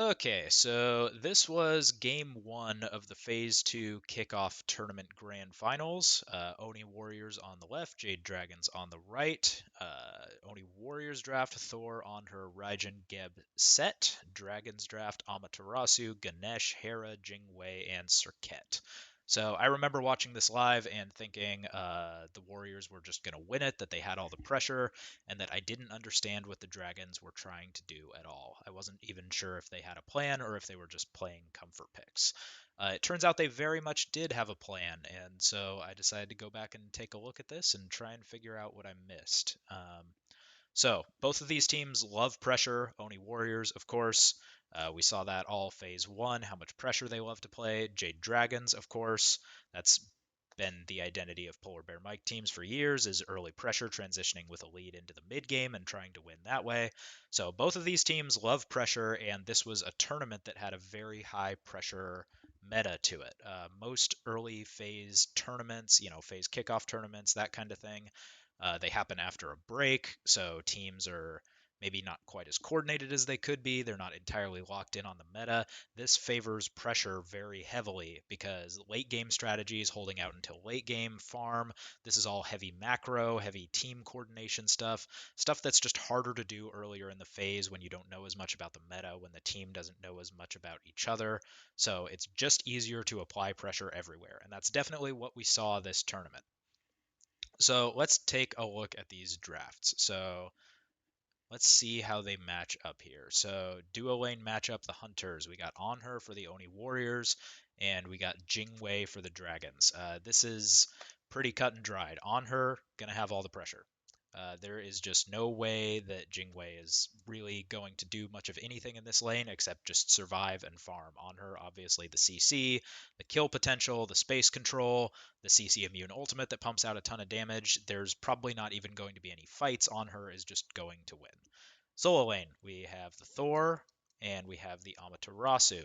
Okay, so this was game one of the Phase 2 kickoff tournament grand finals. Oni Warriors on the left, Jade Dragons on the right. Oni Warriors draft Thor on her Raijin Geb set. Dragons draft Amaterasu, Ganesh, Hera, Jingwei, and Serket. So I remember watching this live and thinking the Warriors were just going to win it, that they had all the pressure, and that I didn't understand what the Dragons were trying to do at all. I wasn't even sure if they had a plan or if they were just playing comfort picks. It turns out they very much did have a plan, and so I decided to go back and take a look at this and try and figure out what I missed. So both of these teams love pressure. Oni Warriors, of course. We saw that all phase one, how much pressure they love to play. Jade Dragons, of course. That's been the identity of Polar Bear Mike teams for years, is early pressure transitioning with a lead into the mid game and trying to win that way. So both of these teams love pressure, and this was a tournament that had a very high pressure meta to it. Most early phase tournaments, phase kickoff tournaments, that kind of thing, they happen after a break, so teams are maybe not quite as coordinated as they could be. They're not entirely locked in on the meta. This favors pressure very heavily because late game strategies, holding out until late game, farm, this is all heavy macro, heavy team coordination stuff that's just harder to do earlier in the phase when you don't know as much about the meta, when the team doesn't know as much about each other. So it's just easier to apply pressure everywhere, and that's definitely what we saw this tournament. So let's take a look at these drafts. So let's see how they match up here. So duo lane matchup, the Hunters. We got On Her for the Oni Warriors, and we got Jingwei for the Dragons. This is pretty cut and dried. On Her, gonna have all the pressure. There is just no way that Jingwei is really going to do much of anything in this lane except just survive and farm. On her, obviously, the CC, the kill potential, the space control, the CC immune ultimate that pumps out a ton of damage. There's probably not even going to be any fights. On her is just going to win. Solo lane, we have the Thor and we have the Amaterasu.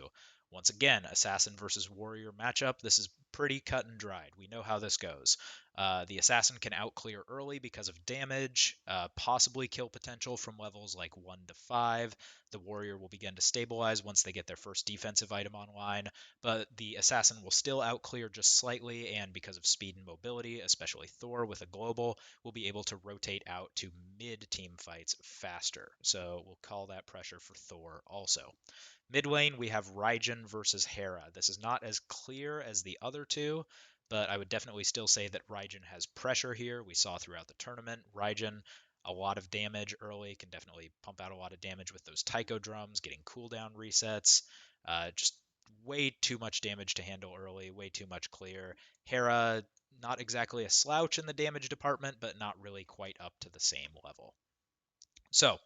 Once again, assassin versus warrior matchup. This is pretty cut and dried. We know how this goes. The assassin can outclear early because of damage, possibly kill potential from levels like 1 to 5. The warrior will begin to stabilize once they get their first defensive item online, but the assassin will still outclear just slightly, and because of speed and mobility, especially Thor with a global, will be able to rotate out to mid-team fights faster. So we'll call that pressure for Thor also. Mid lane, we have Raijin versus Hera. This is not as clear as the other two, but I would definitely still say that Raijin has pressure here. We saw throughout the tournament, Raijin, a lot of damage early, can definitely pump out a lot of damage with those Taiko drums, getting cooldown resets. Just way too much damage to handle early, way too much clear. Hera, not exactly a slouch in the damage department, but not really quite up to the same level. So,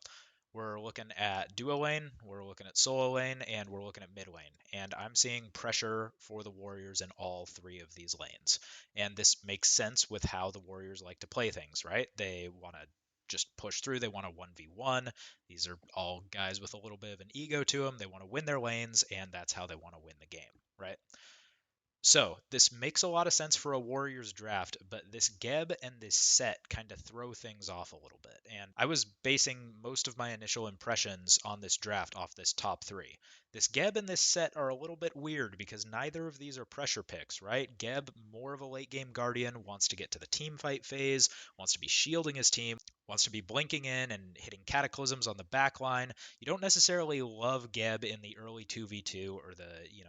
we're looking at duo lane, we're looking at solo lane, and we're looking at mid lane. And I'm seeing pressure for the Warriors in all three of these lanes. And this makes sense with how the Warriors like to play things, right? They want to just push through. They want to 1v1. These are all guys with a little bit of an ego to them. They want to win their lanes, and that's how they want to win the game, right? So this makes a lot of sense for a Warriors draft, but this Geb and this set kind of throw things off a little bit. And I was basing most of my initial impressions on this draft off this top three. This Geb and this set are a little bit weird because neither of these are pressure picks, right? Geb, more of a late game guardian, wants to get to the team fight phase, wants to be shielding his team, wants to be blinking in and hitting cataclysms on the back line. You don't necessarily love Geb in the early 2v2 or the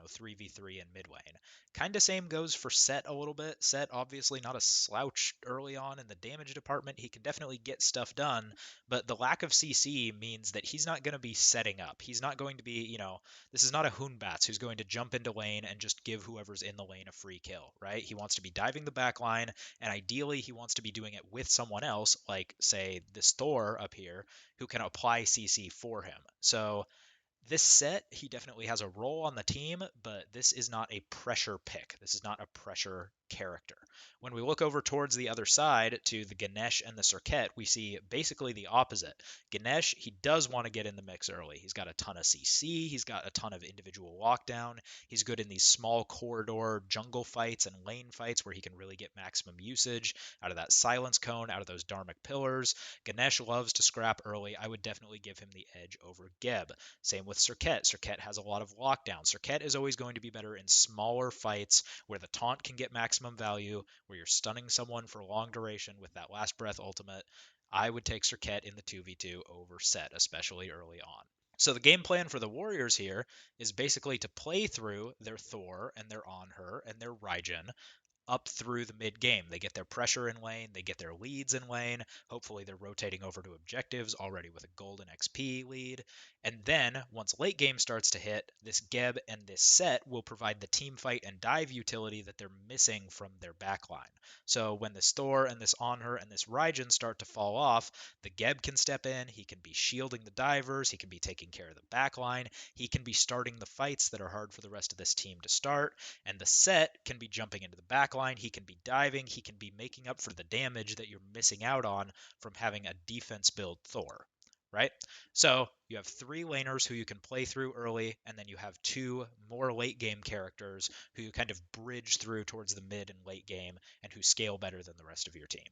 3v3 in mid lane. Kind of same goes for Set a little bit. Set obviously not a slouch early on in the damage department. He can definitely get stuff done, but the lack of CC means that he's not going to be setting up. He's not going to be, this is not a Hoonbats who's going to jump into lane and just give whoever's in the lane a free kill, right? He wants to be diving the back line, and ideally he wants to be doing it with someone else, like, say, this Thor up here, who can apply CC for him. So this set, he definitely has a role on the team, but this is not a pressure pick. This is not a pressure character. When we look over towards the other side to the Ganesh and the Serket, we see basically the opposite. Ganesh, he does want to get in the mix early. He's got a ton of CC, he's got a ton of individual lockdown. He's good in these small corridor jungle fights and lane fights where he can really get maximum usage out of that silence cone, out of those Dharmic pillars. Ganesh loves to scrap early. I would definitely give him the edge over Geb. Same with Serket. Serket has a lot of lockdown. Serket is always going to be better in smaller fights where the taunt can get maximum value, where you're stunning someone for long duration with that last breath ultimate. I would take Serket in the 2v2 over Set, especially early on. So the game plan for the Warriors here is basically to play through their Thor and their Anhur and their Raijin up through the mid game. They get their pressure in lane, they get their leads in lane. Hopefully, they're rotating over to objectives already with a golden XP lead. And then, once late game starts to hit, this Geb and this Set will provide the team fight and dive utility that they're missing from their backline. So, when this Thor and this Anhur and this Raijin start to fall off, the Geb can step in, he can be shielding the divers, he can be taking care of the backline, he can be starting the fights that are hard for the rest of this team to start, and the Set can be jumping into the backline, he can be diving, he can be making up for the damage that you're missing out on from having a defense build Thor, right? So you have 3 laners who you can play through early, and then you have 2 more late game characters who you kind of bridge through towards the mid and late game and who scale better than the rest of your team.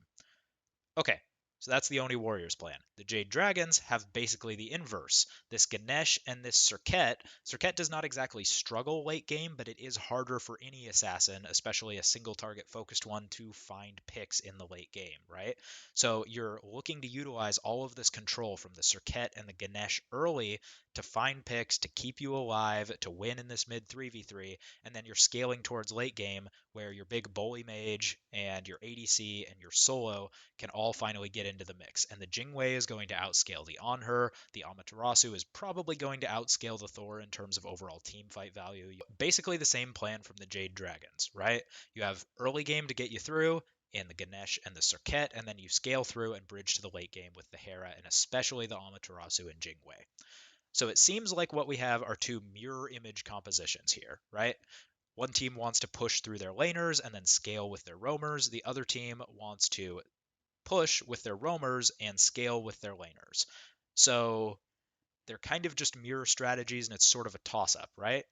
Okay, so that's the Oni Warriors plan. The Jade Dragons have basically the inverse. This Ganesh and this Serket. Serket does not exactly struggle late game, but it is harder for any assassin, especially a single target focused one, to find picks in the late game, right? So you're looking to utilize all of this control from the Serket and the Ganesh early to find picks, to keep you alive, to win in this mid 3v3, and then you're scaling towards late game where your big bully mage and your ADC and your solo can all finally get into the mix. And the Jingwei is going to outscale the Anhur. The Amaterasu is probably going to outscale the Thor in terms of overall team fight value. Basically the same plan from the Jade Dragons, right? You have early game to get you through in the Ganesh and the Serket, and then you scale through and bridge to the late game with the Hera and especially the Amaterasu and Jingwei. So it seems like what we have are 2 mirror image compositions here, right? One team wants to push through their laners and then scale with their roamers. The other team wants to push with their roamers and scale with their laners. So they're kind of just mirror strategies and it's sort of a toss up, right?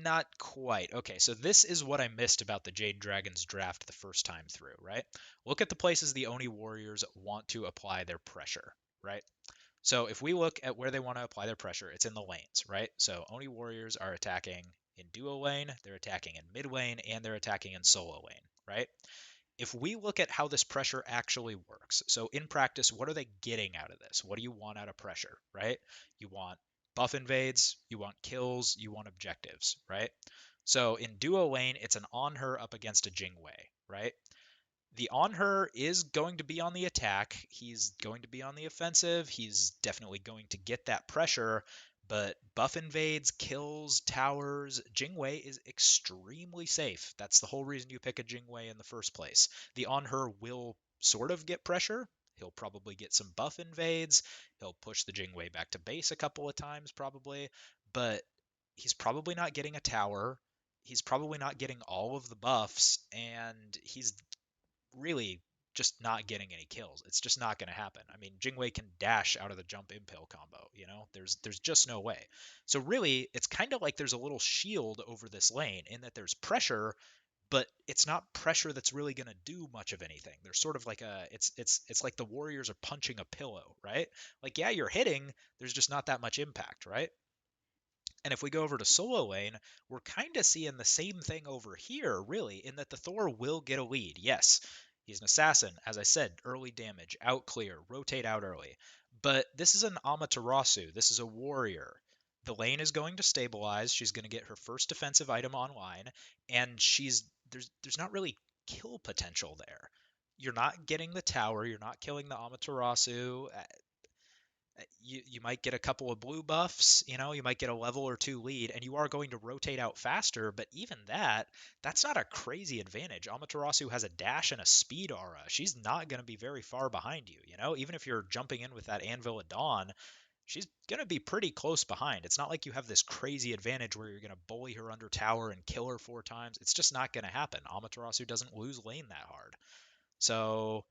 Not quite. Okay, so this is what I missed about the Jade Dragons draft the first time through, right? Look at the places the Oni Warriors want to apply their pressure, right? So if we look at where they want to apply their pressure, it's in the lanes, right? So Oni Warriors are attacking in duo lane, they're attacking in mid lane, and they're attacking in solo lane, right? If we look at how this pressure actually works, so in practice, what are they getting out of this? What do you want out of pressure, right? You want buff invades, you want kills, you want objectives, right? So in duo lane, it's an Anhur up against a Jingwei, right? The Anhur is going to be on the attack. He's going to be on the offensive. He's definitely going to get that pressure. But buff invades, kills, towers, Jingwei is extremely safe. That's the whole reason you pick a Jingwei in the first place. The Anhur will sort of get pressure. He'll probably get some buff invades. He'll push the Jingwei back to base a couple of times, probably. But he's probably not getting a tower. He's probably not getting all of the buffs. And he's really just not getting any kills. It's just not going to happen. I mean, Jingwei can dash out of the jump impale combo, you know? There's just no way. So really, it's kind of like there's a little shield over this lane in that there's pressure, but it's not pressure that's really going to do much of anything. There's sort of like it's like the Warriors are punching a pillow, right? Like yeah, you're hitting, there's just not that much impact, right? And if we go over to solo lane, we're kind of seeing the same thing over here, really, in that the Thor will get a lead. Yes, he's an assassin, as I said, early damage, out clear, rotate out early. But this is an Amaterasu. This is a warrior. The lane is going to stabilize. She's going to get her first defensive item online, and there's not really kill potential there. You're not getting the tower. You're not killing the Amaterasu. You might get a couple of blue buffs, you know, you might get a level or 2 lead, and you are going to rotate out faster, but even that's not a crazy advantage. Amaterasu has a dash and a speed aura. She's not going to be very far behind you, you know, even if you're jumping in with that Anvil at Dawn, she's going to be pretty close behind. It's not like you have this crazy advantage where you're going to bully her under tower and kill her 4 times. It's just not going to happen. Amaterasu doesn't lose lane that hard. So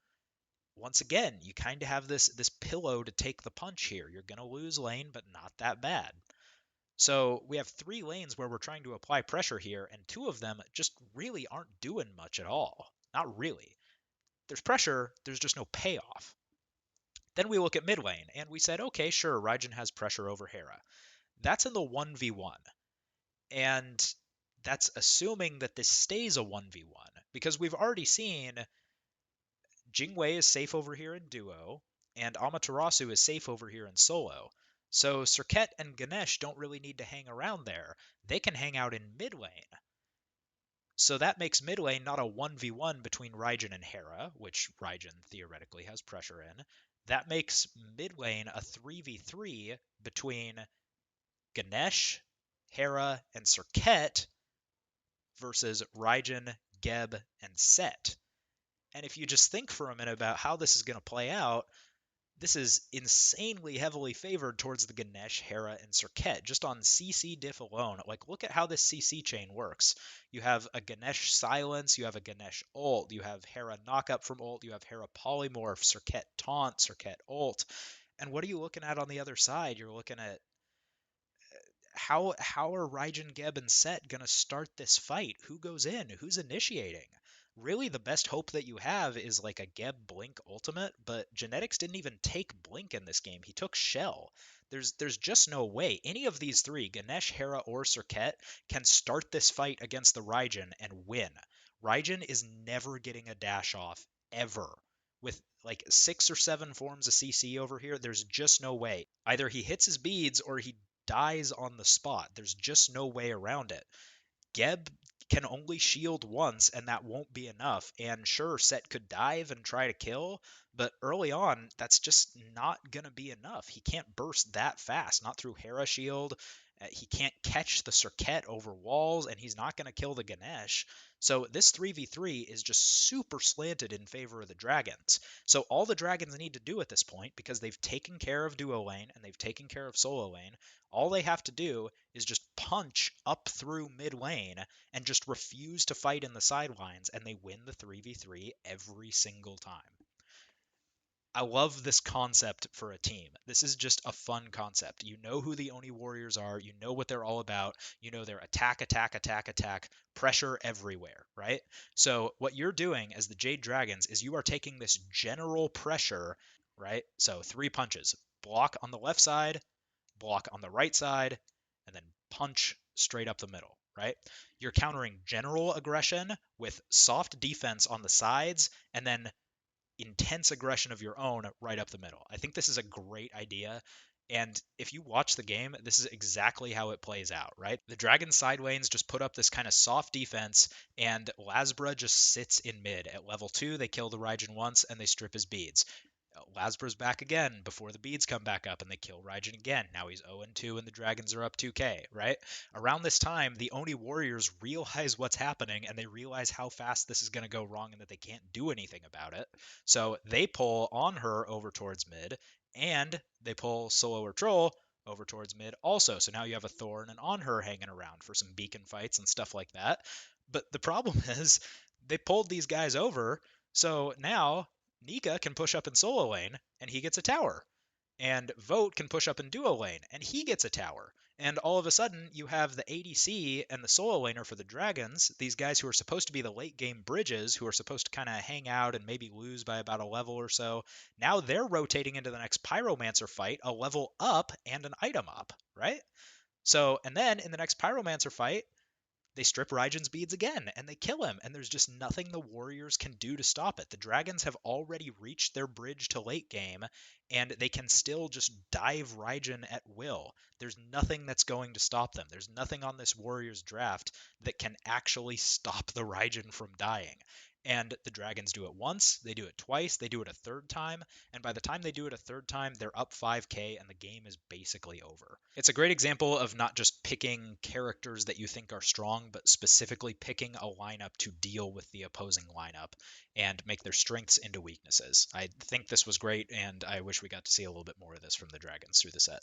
once again, you kind of have this pillow to take the punch here. You're going to lose lane, but not that bad. So we have 3 lanes where we're trying to apply pressure here, and 2 of them just really aren't doing much at all. Not really. There's pressure, there's just no payoff. Then we look at mid lane, and we said, okay, sure, Raijin has pressure over Hera. That's in the 1v1. And that's assuming that this stays a 1v1, because we've already seen Jingwei is safe over here in duo, and Amaterasu is safe over here in solo. So Serket and Ganesh don't really need to hang around there. They can hang out in mid lane. So that makes mid lane not a 1v1 between Raijin and Hera, which Raijin theoretically has pressure in. That makes mid lane a 3v3 between Ganesh, Hera, and Serket versus Raijin, Geb, and Set. And if you just think for a minute about how this is going to play out, this is insanely heavily favored towards the Ganesh, Hera, and Serket. Just on CC diff alone, like look at how this CC chain works. You have a Ganesh silence, you have a Ganesh ult, you have Hera knockup from ult, you have Hera polymorph, Serket taunt, Serket ult. And what are you looking at on the other side? You're looking at how are Raijin, Geb, and Set gonna start this fight? Who goes in? Who's initiating? Really, the best hope that you have is like a Geb Blink ultimate, but Genetics didn't even take Blink in this game. He took Shell. There's just no way any of these three, Ganesh, Hera, or Serket, can start this fight against the Raijin and win. Raijin is never getting a dash off ever. With like 6 or 7 forms of CC over here, there's just no way. Either he hits his beads or he dies on the spot. There's just no way around it. Geb can only shield once, and that won't be enough. And sure, Set could dive and try to kill, but early on, that's just not going to be enough. He can't burst that fast, not through Hera shield. He can't catch the Serket over walls, and he's not going to kill the Ganesh. So this 3v3 is just super slanted in favor of the Dragons. So all the Dragons need to do at this point, because they've taken care of duo lane and they've taken care of solo lane, all they have to do is just punch up through mid lane and just refuse to fight in the sidelines, and they win the 3v3 every single time. I love this concept for a team. This is just a fun concept. You know who the Oni Warriors are, you know what they're all about, you know they're attack, attack, attack, attack, pressure everywhere, right? So what you're doing as the Jade Dragons is you are taking this general pressure, right? So 3 punches. Block on the left side, block on the right side, and then punch straight up the middle, right? You're countering general aggression with soft defense on the sides, and then intense aggression of your own right up the middle. I think this is a great idea. And if you watch the game, this is exactly how it plays out, right? The Dragon side lanes just put up this kind of soft defense, and Lasbra just sits in mid. At level 2, they kill the Raijin once, and they strip his beads. Lasbra's back again before the beads come back up, and they kill Raijin again. Now he's 0-2 and the Dragons are up 2k, right? Around this time, the Oni Warriors realize what's happening, and they realize how fast this is going to go wrong and that they can't do anything about it. So they pull on her over towards mid, and they pull Solo or Troll over towards mid also. So now you have a Thorn and on her hanging around for some beacon fights and stuff like that. But the problem is they pulled these guys over, so now Nika can push up in solo lane and he gets a tower. And Vote can push up in duo lane and he gets a tower. And all of a sudden, you have the ADC and the solo laner for the Dragons, these guys who are supposed to be the late game bridges, who are supposed to kind of hang out and maybe lose by about a level or so. Now they're rotating into the next Pyromancer fight, a level up and an item up, right? So, and then in the next Pyromancer fight, they strip Raijin's beads again, and they kill him, and there's just nothing the Warriors can do to stop it. The Dragons have already reached their bridge to late game, and they can still just dive Raijin at will. There's nothing that's going to stop them. There's nothing on this Warriors draft that can actually stop the Raijin from dying. And the Dragons do it once, they do it twice, they do it a third time, and by the time they do it a third time, they're up 5k and the game is basically over. It's a great example of not just picking characters that you think are strong, but specifically picking a lineup to deal with the opposing lineup and make their strengths into weaknesses. I think this was great, and I wish we got to see a little bit more of this from the Dragons through the set.